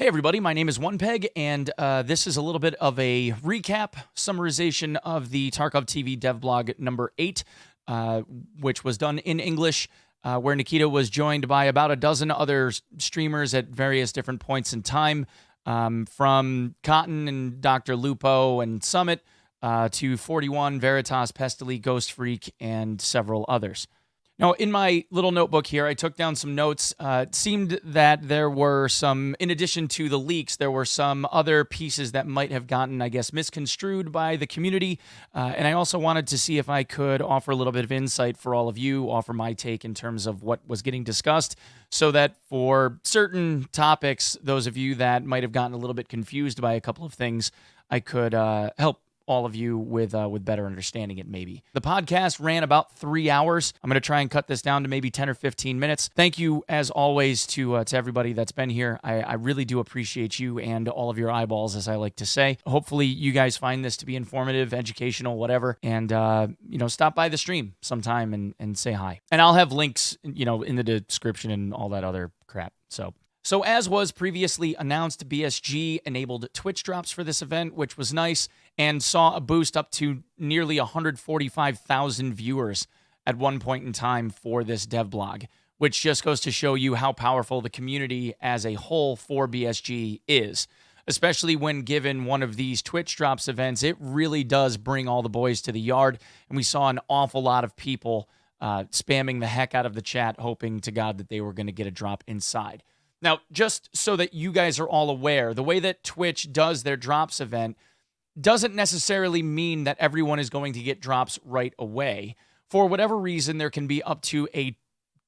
Hey everybody, my name is Onepeg, and this is a little bit of a recap, summarization of the Tarkov TV DevBlog number 8, which was done in English, where Nikita was joined by about a dozen other streamers at various different points in time, from Cotton and Dr. Lupo and Summit to 41, Veritas, Pestily, Ghost Freak, and several others. Now, in my little notebook here, I took down some notes. It seemed that there were some, in addition to the leaks, there were some other pieces that might have gotten, I guess, misconstrued by the community. And I also wanted to see if I could offer a little bit of insight for all of you, offer my take in terms of what was getting discussed, so that for certain topics, those of you that might have gotten a little bit confused by a couple of things, I could help all of you with better understanding it, maybe. The podcast ran about 3 hours. I'm going to try and cut this down to maybe 10 or 15 minutes. Thank you, as always, to everybody that's been here. I really do appreciate you and all of your eyeballs, as I like to say. Hopefully, you guys find this to be informative, educational, whatever, and stop by the stream sometime and say hi. And I'll have links, in the description and all that other crap. So as was previously announced, BSG enabled Twitch drops for this event, which was nice, and saw a boost up to nearly 145,000 viewers at one point in time for this devblog, which just goes to show you how powerful the community as a whole for BSG is. Especially when given one of these Twitch drops events, it really does bring all the boys to the yard, and we saw an awful lot of people spamming the heck out of the chat, hoping to God that they were going to get a drop inside. Now, just so that you guys are all aware, the way that Twitch does their drops event doesn't necessarily mean that everyone is going to get drops right away. For whatever reason, there can be up to a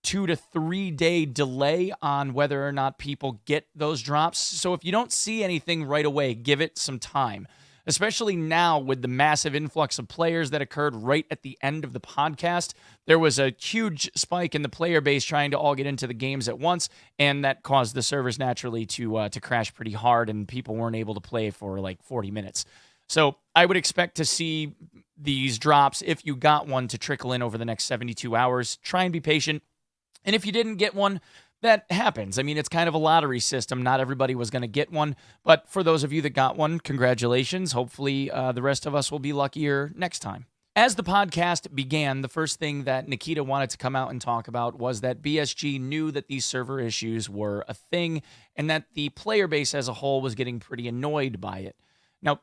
2 to 3 day delay on whether or not people get those drops. So if you don't see anything right away, give it some time. Especially now with the massive influx of players that occurred right at the end of the podcast. There was a huge spike in the player base trying to all get into the games at once, and that caused the servers naturally to crash pretty hard, and people weren't able to play for like 40 minutes. So I would expect to see these drops, if you got one, to trickle in over the next 72 hours. Try and be patient. And if you didn't get one, that happens. I mean, it's kind of a lottery system. Not everybody was going to get one. But for those of you that got one, congratulations. Hopefully, the rest of us will be luckier next time. As the podcast began, the first thing that Nikita wanted to come out and talk about was that BSG knew that these server issues were a thing and that the player base as a whole was getting pretty annoyed by it. Now,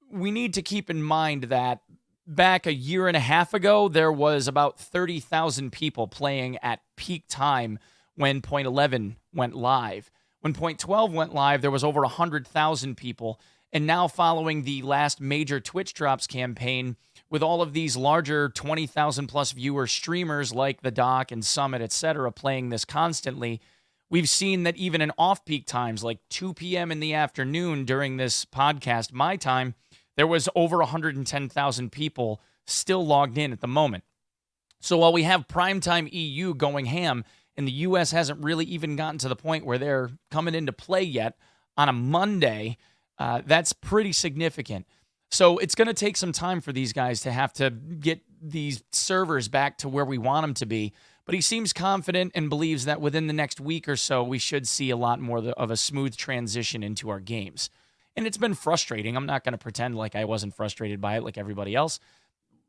we need to keep in mind that back a year and a half ago, there was about 30,000 people playing at peak time when Point 11 went live. When Point 12 went live, there was over 100,000 people. And now following the last major Twitch drops campaign, with all of these larger 20,000 plus viewer streamers like the Doc and Summit, etc., playing this constantly, we've seen that even in off-peak times, like 2 p.m. in the afternoon during this podcast, my time, there was over 110,000 people still logged in at the moment. So while we have primetime EU going ham, and the U.S. hasn't really even gotten to the point where they're coming into play yet on a Monday, that's pretty significant. So it's going to take some time for these guys to have to get these servers back to where we want them to be. But he seems confident and believes that within the next week or so, we should see a lot more of a smooth transition into our games. And it's been frustrating. I'm not going to pretend like I wasn't frustrated by it like everybody else.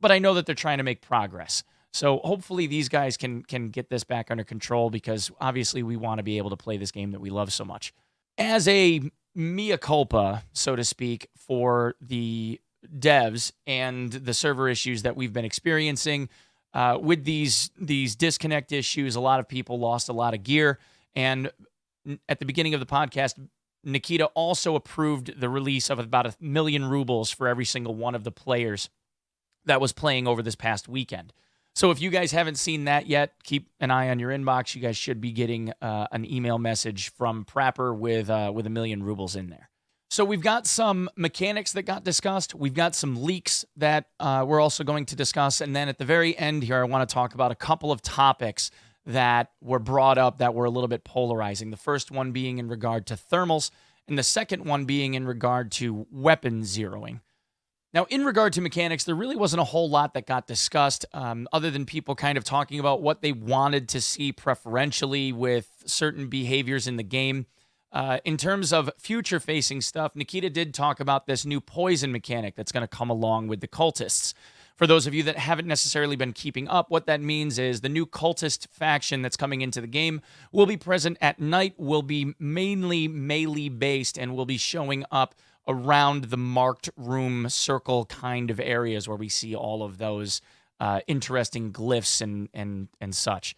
But I know that they're trying to make progress. So hopefully these guys can get this back under control, because obviously we want to be able to play this game that we love so much. As a mea culpa, so to speak, for the devs and the server issues that we've been experiencing, with these disconnect issues, a lot of people lost a lot of gear. And at the beginning of the podcast, Nikita also approved the release of about 1 million rubles for every single one of the players that was playing over this past weekend. So if you guys haven't seen that yet, keep an eye on your inbox. You guys should be getting an email message from Prapper with 1 million rubles in there. So we've got some mechanics that got discussed. We've got some leaks that we're also going to discuss. And then at the very end here, I want to talk about a couple of topics that were brought up that were a little bit polarizing. The first one being in regard to thermals, and the second one being in regard to weapon zeroing. Now, in regard to mechanics, there really wasn't a whole lot that got discussed, other than people kind of talking about what they wanted to see preferentially with certain behaviors in the game. In terms of future-facing stuff, Nikita did talk about this new poison mechanic that's going to come along with the cultists. For those of you that haven't necessarily been keeping up, what that means is the new cultist faction that's coming into the game will be present at night, will be mainly melee-based, and will be showing up around the marked room circle kind of areas where we see all of those interesting glyphs and such.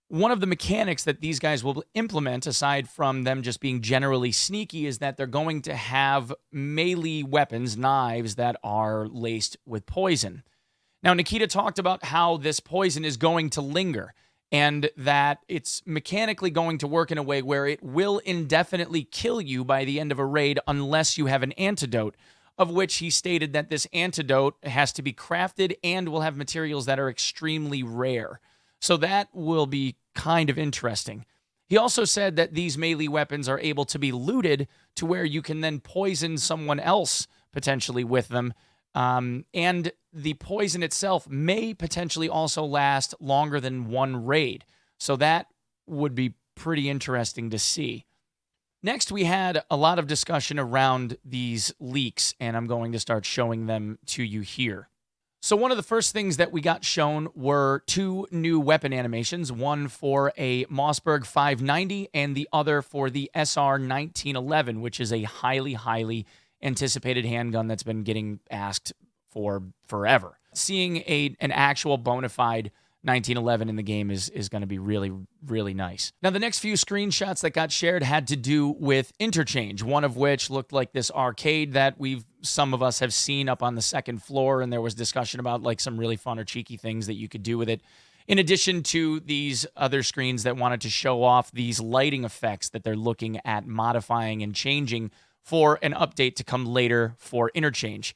One of the mechanics that these guys will implement, aside from them just being generally sneaky, is that they're going to have melee weapons, knives, that are laced with poison. Now, Nikita talked about how this poison is going to linger and that it's mechanically going to work in a way where it will indefinitely kill you by the end of a raid unless you have an antidote, of which he stated that this antidote has to be crafted and will have materials that are extremely rare. So that will be kind of interesting. He also said that these melee weapons are able to be looted to where you can then poison someone else potentially with them. And the poison itself may potentially also last longer than one raid. So that would be pretty interesting to see. Next, we had a lot of discussion around these leaks, and I'm going to start showing them to you here. So one of the first things that we got shown were two new weapon animations, one for a mossberg 590 and the other for the SR 1911, which is a highly, highly anticipated handgun that's been getting asked for forever. Seeing an actual bona fide 1911 in the game is going to be really, really nice. Now, the next few screenshots that got shared had to do with Interchange, one of which looked like this arcade that some of us have seen up on the second floor, and there was discussion about like some really fun or cheeky things that you could do with it. In addition to these other screens that wanted to show off these lighting effects that they're looking at modifying and changing for an update to come later for Interchange.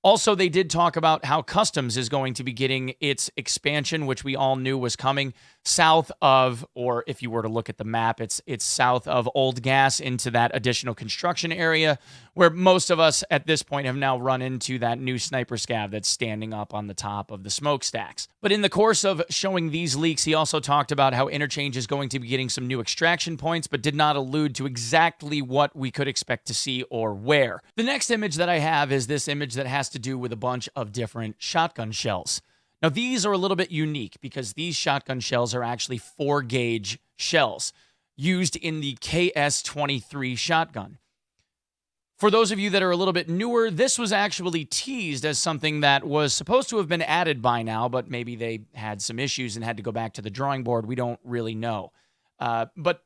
Also, they did talk about how Customs is going to be getting its expansion, which we all knew was coming, south of, or if you were to look at the map, it's south of Old Gas into that additional construction area where most of us at this point have now run into that new sniper scav that's standing up on the top of the smokestacks. But in the course of showing these leaks, he also talked about how Interchange is going to be getting some new extraction points, but did not allude to exactly what we could expect to see or where. The next image that I have is this image that has to do with a bunch of different shotgun shells. Now, these are a little bit unique because these shotgun shells are actually 4-gauge shells used in the KS-23 shotgun. For those of you that are a little bit newer, this was actually teased as something that was supposed to have been added by now, but maybe they had some issues and had to go back to the drawing board. We don't really know. But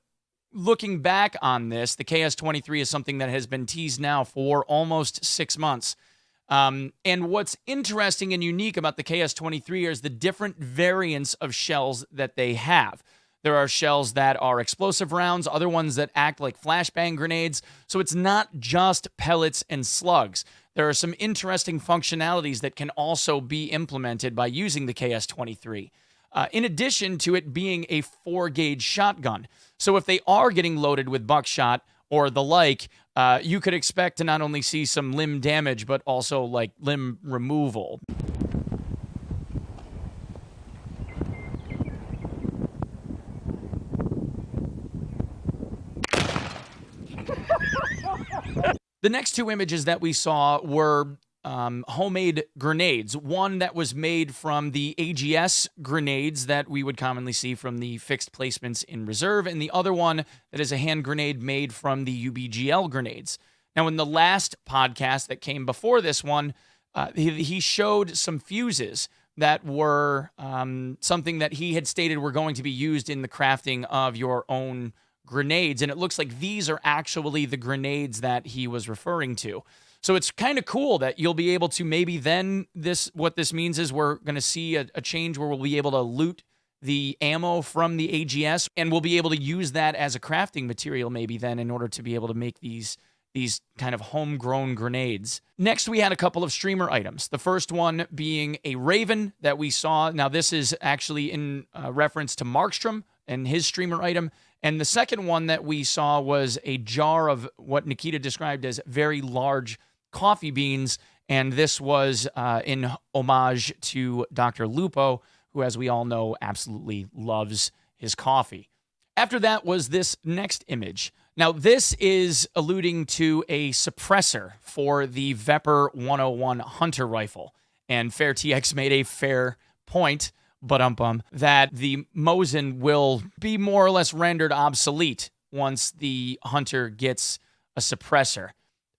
looking back on this, the KS-23 is something that has been teased now for almost 6 months. And what's interesting and unique about the KS-23 is the different variants of shells that they have. There are shells that are explosive rounds, other ones that act like flashbang grenades. So it's not just pellets and slugs. There are some interesting functionalities that can also be implemented by using the KS-23. In addition to it being a 4-gauge shotgun. So if they are getting loaded with buckshot or the like, you could expect to not only see some limb damage, but also like limb removal. The next two images that we saw were homemade grenades. One that was made from the AGS grenades that we would commonly see from the fixed placements in reserve, and the other one that is a hand grenade made from the UBGL grenades. Now, in the last podcast that came before this one, he showed some fuses that were something that he had stated were going to be used in the crafting of your own grenades, and it looks like these are actually the grenades that he was referring to. So it's kind of cool that you'll be able to maybe then what this means is we're going to see a change where we'll be able to loot the ammo from the AGS, and we'll be able to use that as a crafting material maybe then in order to be able to make these kind of homegrown grenades. Next, we had a couple of streamer items. The first one being a Raven that we saw. Now, this is actually in reference to Markstrom and his streamer item. And the second one that we saw was a jar of what Nikita described as very large coffee beans. And this was in homage to Dr. Lupo, who, as we all know, absolutely loves his coffee. After that was this next image. Now, this is alluding to a suppressor for the Vepr 101 Hunter rifle. And FairTX made a fair point, that the Mosin will be more or less rendered obsolete once the Hunter gets a suppressor.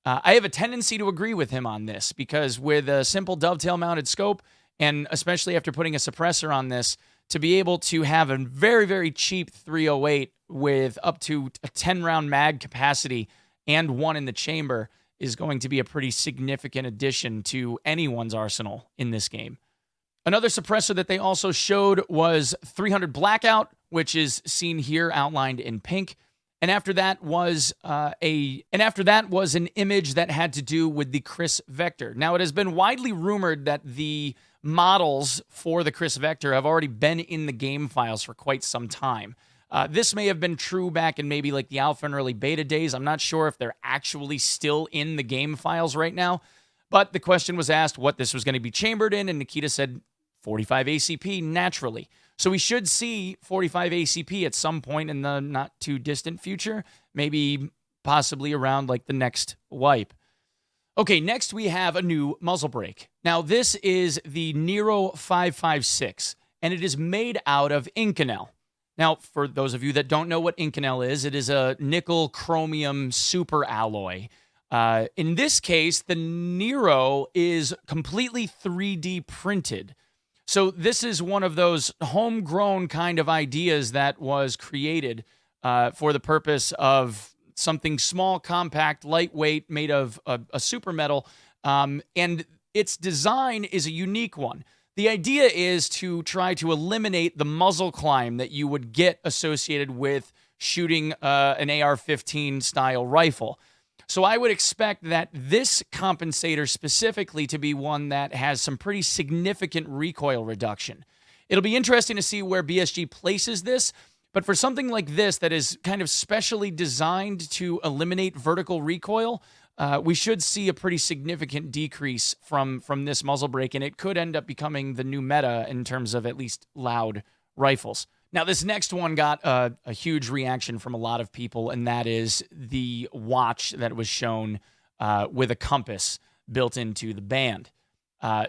I have a tendency to agree with him on this because with a simple dovetail-mounted scope, and especially after putting a suppressor on this, to be able to have a very, very cheap 308 with up to a 10-round mag capacity and one in the chamber is going to be a pretty significant addition to anyone's arsenal in this game. Another suppressor that they also showed was 300 Blackout, which is seen here outlined in pink. And after that was an image that had to do with the Chris Vector. Now, it has been widely rumored that the models for the Chris Vector have already been in the game files for quite some time. This may have been true back in maybe like the alpha and early beta days. I'm not sure if they're actually still in the game files right now. But the question was asked what this was going to be chambered in, and Nikita said 45 ACP naturally. So we should see 45 ACP at some point in the not too distant future, maybe possibly around like the next wipe. Okay, next we have a new muzzle brake. Now this is the Nero 556, and it is made out of Inconel. Now, for those of you that don't know what Inconel is, it is a nickel chromium super alloy. In this case, the Nero is completely 3D printed. So this is one of those homegrown kind of ideas that was created for the purpose of something small, compact, lightweight, made of a super metal, and its design is a unique one. The idea is to try to eliminate the muzzle climb that you would get associated with shooting an AR-15 style rifle. So I would expect that this compensator specifically to be one that has some pretty significant recoil reduction. It'll be interesting to see where BSG places this, but for something like this that is kind of specially designed to eliminate vertical recoil, we should see a pretty significant decrease from this muzzle brake, and it could end up becoming the new meta in terms of at least loud rifles. Now, this next one got a huge reaction from a lot of people, and that is the watch that was shown with a compass built into the band.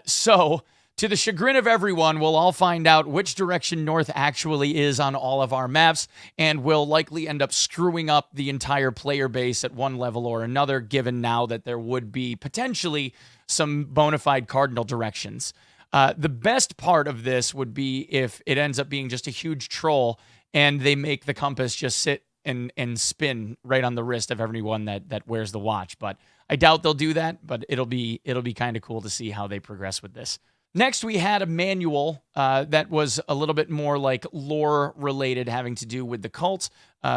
So, to the chagrin of everyone, we'll all find out which direction north actually is on all of our maps, and we'll likely end up screwing up the entire player base at one level or another, given now that there would be potentially some bona fide cardinal directions. The best part of this would be if it ends up being just a huge troll and they make the compass just sit and spin right on the wrist of everyone that wears the watch. But I doubt they'll do that, but it'll be kind of cool to see how they progress with this. Next, we had a manual that was a little bit more like lore related, having to do with the cult.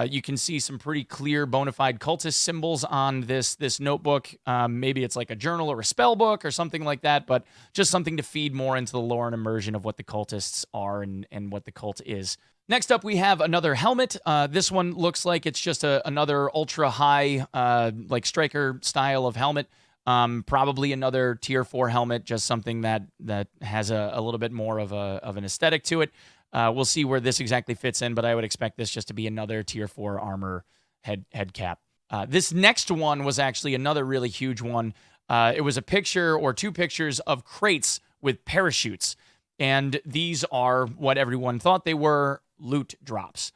You can see some pretty clear bona fide cultist symbols on this notebook. Maybe it's like a journal or a spell book or something like that, but just something to feed more into the lore and immersion of what the cultists are and what the cult is. Next up, we have another helmet. This one looks like it's just another ultra high, like striker style of helmet. Probably another tier 4 helmet, just something that has a little bit more of an aesthetic to it. We'll see where this exactly fits in, but I would expect this just to be another tier 4 armor head cap. This next one was actually another really huge one. It was a picture or two pictures of crates with parachutes, and these are what everyone thought they were, loot drops.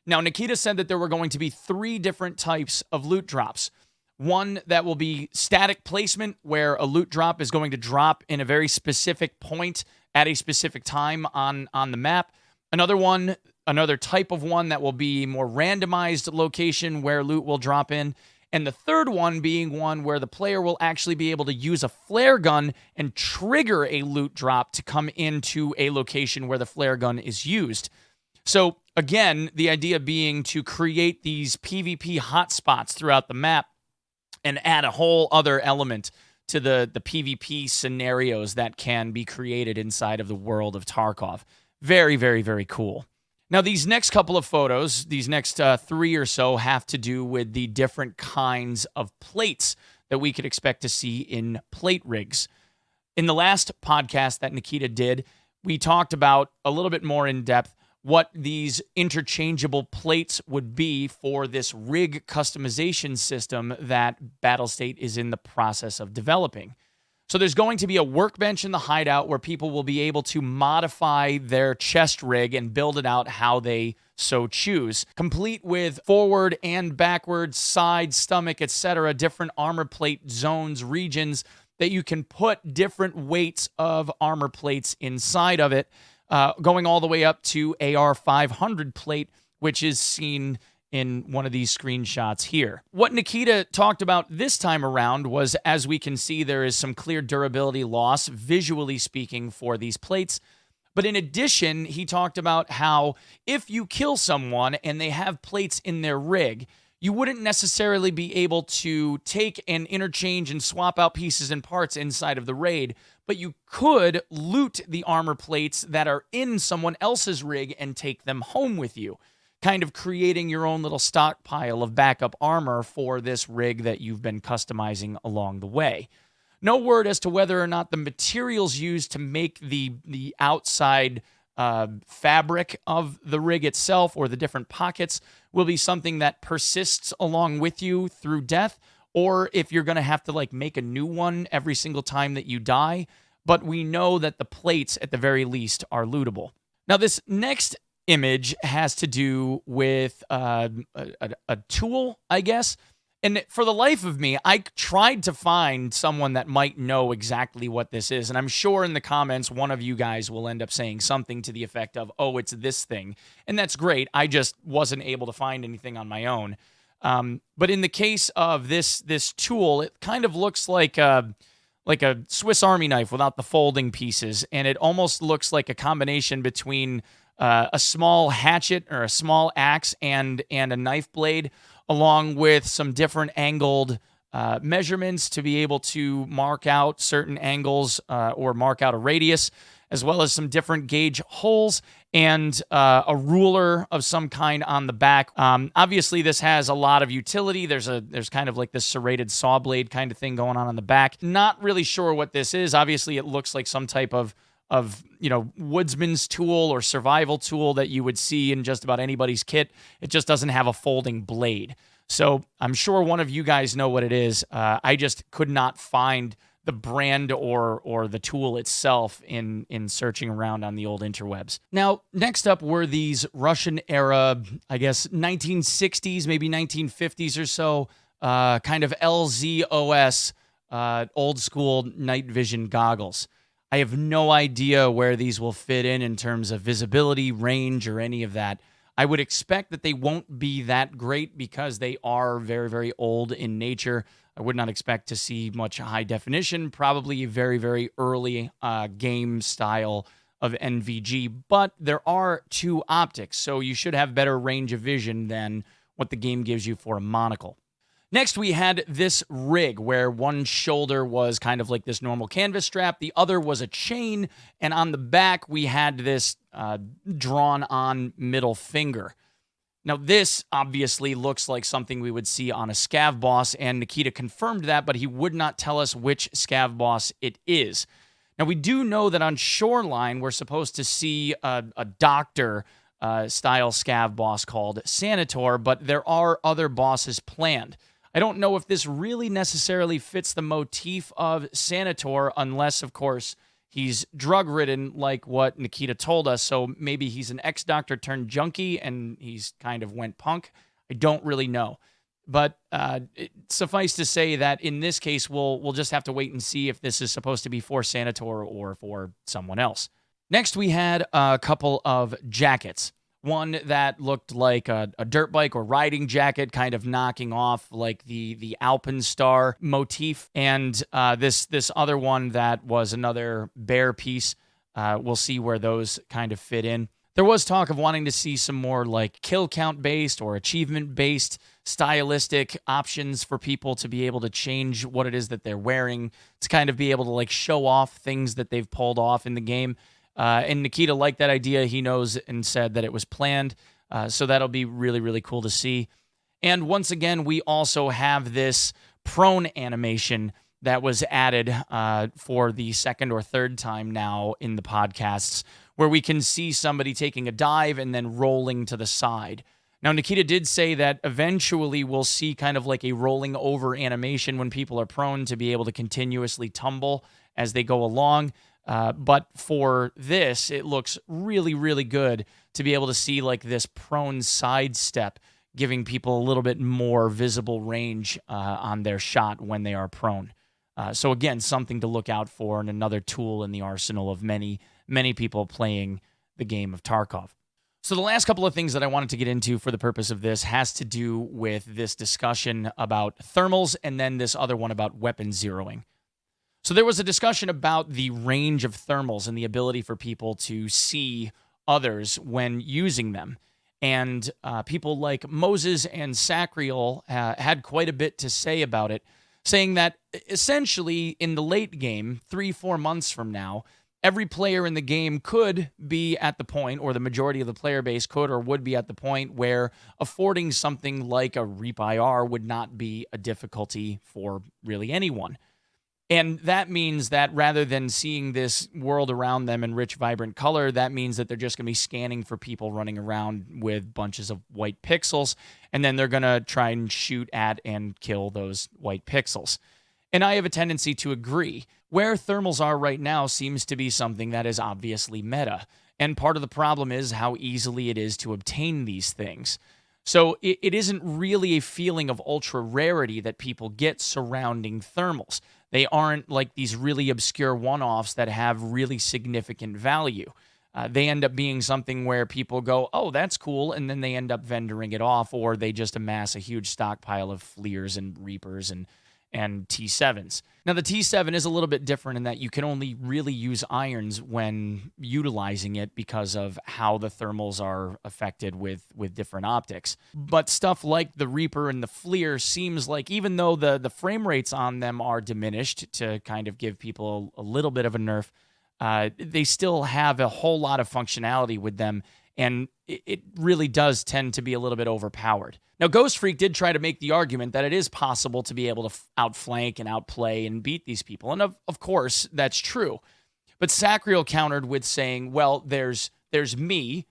Now, Nikita said that there were going to be 3 different types of loot drops. One that will be static placement, where a loot drop is going to drop in a very specific point at a specific time on the map. Another type of one that will be more randomized location where loot will drop in. And the third one being one where the player will actually be able to use a flare gun and trigger a loot drop to come into a location where the flare gun is used. So again, the idea being to create these PvP hotspots throughout the map and add a whole other element to the PvP scenarios that can be created inside of the world of Tarkov. Very, very, very cool. Now, these next couple of photos, these next 3 or so, have to do with the different kinds of plates that we could expect to see in plate rigs. In the last podcast that Nikita did, we talked about a little bit more in depth what these interchangeable plates would be for this rig customization system that Battlestate is in the process of developing. So there's going to be a workbench in the hideout where people will be able to modify their chest rig and build it out how they so choose, complete with forward and backward, side, stomach, etc., different armor plate zones, regions that you can put different weights of armor plates inside of it, going all the way up to AR 500 plate, which is seen in one of these screenshots here. What Nikita talked about this time around was, as we can see, there is some clear durability loss, visually speaking, for these plates. But in addition, he talked about how if you kill someone and they have plates in their rig, you wouldn't necessarily be able to take and interchange and swap out pieces and parts inside of the raid, but you could loot the armor plates that are in someone else's rig and take them home with you, kind of creating your own little stockpile of backup armor for this rig that you've been customizing along the way. No word as to whether or not the materials used to make the outside fabric of the rig itself or the different pockets will be something that persists along with you through death, or if you're going to have to like make a new one every single time that you die. But we know that the plates at the very least are lootable. Now this next image has to do with a tool, I guess. And for the life of me, I tried to find someone that might know exactly what this is. And I'm sure in the comments, one of you guys will end up saying something to the effect of, oh, it's this thing. And that's great. I just wasn't able to find anything on my own. But in the case of this tool, it kind of looks like a Swiss Army knife without the folding pieces. And it almost looks like a combination between a small hatchet or a small axe and a knife blade, along with some different angled measurements to be able to mark out certain angles or mark out a radius, as well as some different gauge holes and a ruler of some kind on the back. Obviously, this has a lot of utility. There's kind of like this serrated saw blade kind of thing going on the back. Not really sure what this is. Obviously, it looks like some type of woodsman's tool or survival tool that you would see in just about anybody's kit. It just doesn't have a folding blade. So I'm sure one of you guys know what it is. I just could not find the brand or the tool itself in searching around on the old interwebs. Now, next up were these Russian era, I guess 1960s, maybe 1950s or so, kind of LZOS, old school night vision goggles. I have no idea where these will fit in terms of visibility, range, or any of that. I would expect that they won't be that great because they are very, very old in nature. I would not expect to see much high definition, probably very, very early game style of NVG, but there are two optics, so you should have better range of vision than what the game gives you for a monocle. Next, we had this rig where one shoulder was kind of like this normal canvas strap. The other was a chain. And on the back, we had this drawn-on middle finger. Now, this obviously looks like something we would see on a Scav boss, and Nikita confirmed that, but he would not tell us which Scav boss it is. Now, we do know that on Shoreline, we're supposed to see a doctor-style Scav boss called Sanator, but there are other bosses planned. I don't know if this really necessarily fits the motif of Sanator unless, of course, he's drug-ridden like what Nikita told us. So maybe he's an ex-doctor turned junkie and he's kind of went punk. I don't really know. But suffice to say that in this case, we'll just have to wait and see if this is supposed to be for Sanator or for someone else. Next, we had a couple of jackets. One that looked like a dirt bike or riding jacket, kind of knocking off like the Alpenstar motif. And this other one that was another bear piece. We'll see where those kind of fit in. There was talk of wanting to see some more like kill count based or achievement based stylistic options for people to be able to change what it is that they're wearing, to kind of be able to like show off things that they've pulled off in the game. And Nikita liked that idea. He knows and said that it was planned. So that'll be really, really cool to see. And once again, we also have this prone animation that was added for the second or third time now in the podcasts, where we can see somebody taking a dive and then rolling to the side. Now, Nikita did say that eventually we'll see kind of like a rolling over animation when people are prone to be able to continuously tumble as they go along. But for this, it looks really, really good to be able to see like this prone side step, giving people a little bit more visible range on their shot when they are prone. So again, something to look out for and another tool in the arsenal of many, many people playing the game of Tarkov. So the last couple of things that I wanted to get into for the purpose of this has to do with this discussion about thermals and then this other one about weapon zeroing. So there was a discussion about the range of thermals and the ability for people to see others when using them. And people like Moses and Sacriel had quite a bit to say about it, saying that essentially in the late game, 3-4 months from now, every player in the game could be at the point, or the majority of the player base could or would be at the point where affording something like a Reap IR would not be a difficulty for really anyone. And that means that rather than seeing this world around them in rich, vibrant color, that means that they're just going to be scanning for people running around with bunches of white pixels, and then they're going to try and shoot at and kill those white pixels. And I have a tendency to agree. Where thermals are right now seems to be something that is obviously meta. And part of the problem is how easily it is to obtain these things. So it isn't really a feeling of ultra rarity that people get surrounding thermals. They aren't like these really obscure one-offs that have really significant value. They end up being something where people go, oh, that's cool, and then they end up vendoring it off, or they just amass a huge stockpile of Fleers and Reapers and T7s. Now, the T7 is a little bit different in that you can only really use irons when utilizing it because of how the thermals are affected with different optics. But stuff like the Reaper and the Fleer seems like, even though the frame rates on them are diminished to kind of give people a little bit of a nerf, they still have a whole lot of functionality with them, and it really does tend to be a little bit overpowered. Now, Ghost Freak did try to make the argument that it is possible to be able to outflank and outplay and beat these people, and of course, that's true. But Sacriel countered with saying, well, there's me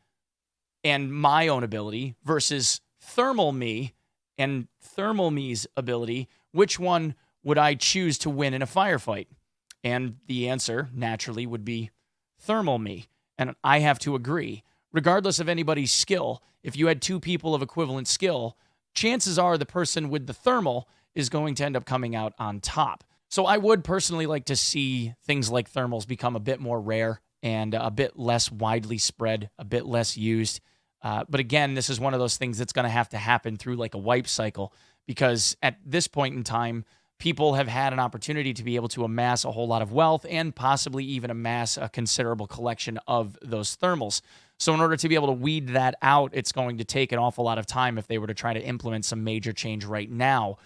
and my own ability versus Thermal Me and Thermal Me's ability. Which one would I choose to win in a firefight? And the answer, naturally, would be Thermal Me. And I have to agree. Regardless of anybody's skill, if you had two people of equivalent skill, chances are the person with the thermal is going to end up coming out on top. So I would personally like to see things like thermals become a bit more rare and a bit less widely spread, a bit less used. But again, this is one of those things that's going to have to happen through like a wipe cycle, because at this point in time, people have had an opportunity to be able to amass a whole lot of wealth and possibly even amass a considerable collection of those thermals. So in order to be able to weed that out, it's going to take an awful lot of time if they were to try to implement some major change right now.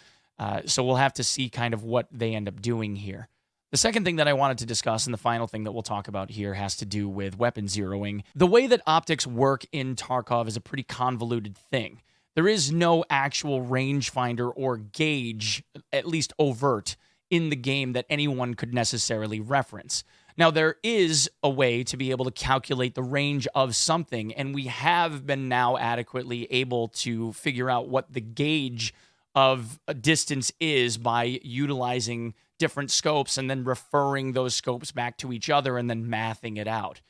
So we'll have to see kind of what they end up doing here. The second thing that I wanted to discuss, and the final thing that we'll talk about here, has to do with weapon zeroing. The way that optics work in Tarkov is a pretty convoluted thing. There is no actual rangefinder or gauge, at least overt, in the game that anyone could necessarily reference. Now, there is a way to be able to calculate the range of something, and we have been now adequately able to figure out what the gauge of a distance is by utilizing different scopes and then referring those scopes back to each other and then mathing it out.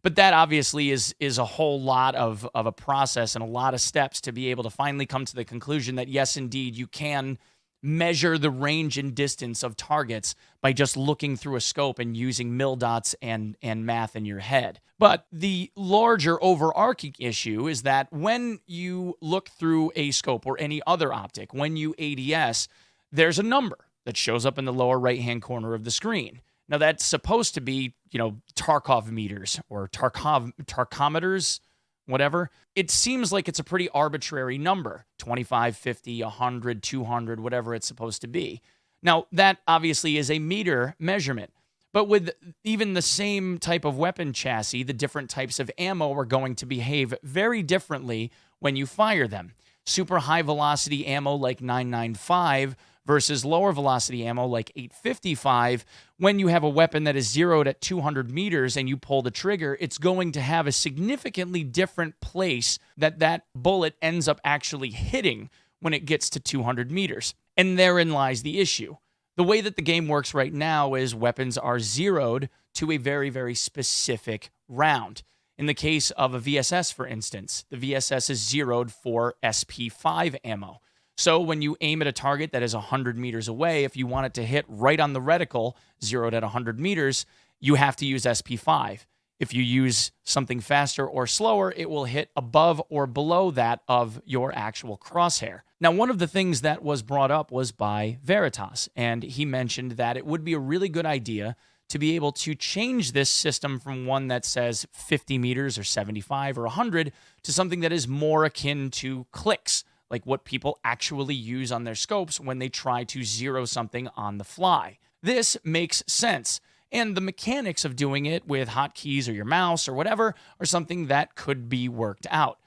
But that obviously is a whole lot of a process and a lot of steps to be able to finally come to the conclusion that, yes, indeed, you can measure the range and distance of targets by just looking through a scope and using mil dots and math in your head. But the larger overarching issue is that when you look through a scope or any other optic, when you ADS, there's a number that shows up in the lower right-hand corner of the screen. Now, that's supposed to be, Tarkov meters or Tarkometers, whatever. It seems like it's a pretty arbitrary number, 25, 50, 100, 200, whatever it's supposed to be. Now, that obviously is a meter measurement, but with even the same type of weapon chassis, the different types of ammo are going to behave very differently when you fire them. Super high velocity ammo like 995 versus lower velocity ammo like 855. When you have a weapon that is zeroed at 200 meters and you pull the trigger, it's going to have a significantly different place that bullet ends up actually hitting when it gets to 200 meters. And therein lies the issue. The way that the game works right now is weapons are zeroed to a very, very specific round. In the case of a VSS, for instance, the VSS is zeroed for SP5 ammo. So when you aim at a target that is 100 meters away, if you want it to hit right on the reticle, zeroed at 100 meters, you have to use SP5. If you use something faster or slower, it will hit above or below that of your actual crosshair. Now, one of the things that was brought up was by Veritas, and he mentioned that it would be a really good idea to be able to change this system from one that says 50 meters or 75 or 100 to something that is more akin to clicks, like what people actually use on their scopes when they try to zero something on the fly. This makes sense. And the mechanics of doing it with hotkeys or your mouse or whatever are something that could be worked out.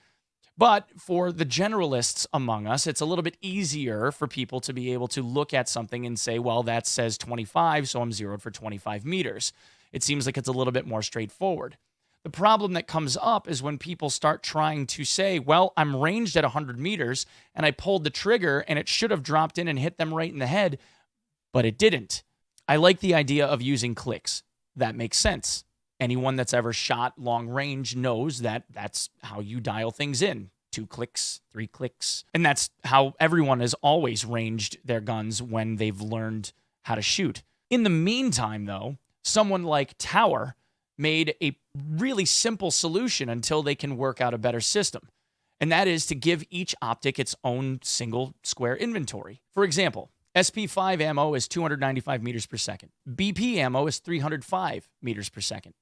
But for the generalists among us, it's a little bit easier for people to be able to look at something and say, well, that says 25, so I'm zeroed for 25 meters. It seems like it's a little bit more straightforward. The problem that comes up is when people start trying to say, well, I'm ranged at 100 meters and I pulled the trigger and it should have dropped in and hit them right in the head, but it didn't. I like the idea of using clicks. That makes sense. Anyone that's ever shot long range knows that that's how you dial things in. 2 clicks, 3 clicks. And that's how everyone has always ranged their guns when they've learned how to shoot. In the meantime, though, someone like Tower made a really simple solution until they can work out a better system. And that is to give each optic its own single square inventory. For example, SP5 ammo is 295 meters per second. BP ammo is 305 meters per second,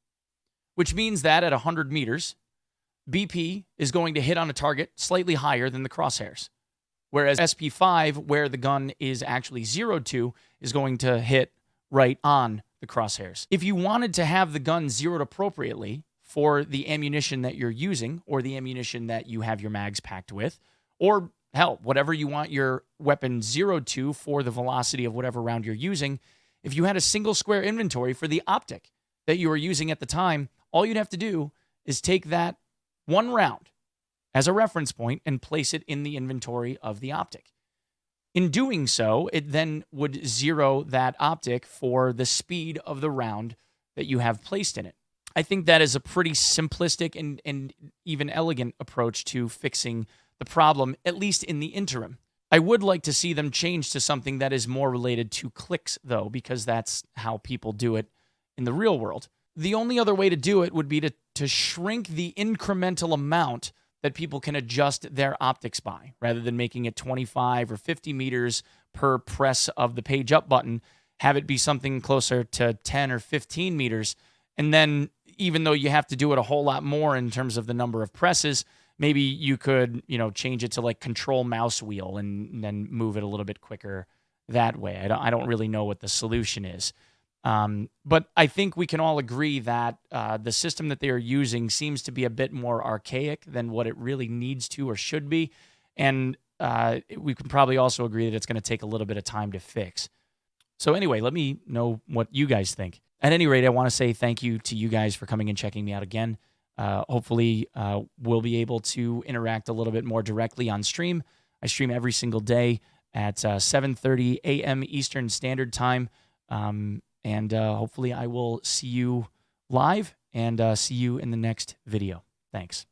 which means that at 100 meters, BP is going to hit on a target slightly higher than the crosshairs, whereas SP5, where the gun is actually zeroed to, is going to hit right on the crosshairs. If you wanted to have the gun zeroed appropriately for the ammunition that you're using or the ammunition that you have your mags packed with, or hell, whatever you want your weapon zeroed to for the velocity of whatever round you're using, if you had a single square inventory for the optic that you were using at the time, all you'd have to do is take that one round as a reference point and place it in the inventory of the optic. In doing so, it then would zero that optic for the speed of the round that you have placed in it. I think that is a pretty simplistic and even elegant approach to fixing the problem, at least in the interim. I would like to see them change to something that is more related to clicks, though, because that's how people do it in the real world. The only other way to do it would be to shrink the incremental amount that people can adjust their optics by, rather than making it 25 or 50 meters per press of the page up button, have it be something closer to 10 or 15 meters. And then even though you have to do it a whole lot more in terms of the number of presses, maybe you could, change it to like control mouse wheel and then move it a little bit quicker that way. I don't really know what the solution is. But I think we can all agree that the system that they are using seems to be a bit more archaic than what it really needs to or should be. And we can probably also agree that it's going to take a little bit of time to fix. So anyway, let me know what you guys think. At any rate, I want to say thank you to you guys for coming and checking me out again. Hopefully, we'll be able to interact a little bit more directly on stream. I stream every single day at 7:30 a.m. Eastern Standard Time. And hopefully I will see you live and see you in the next video. Thanks.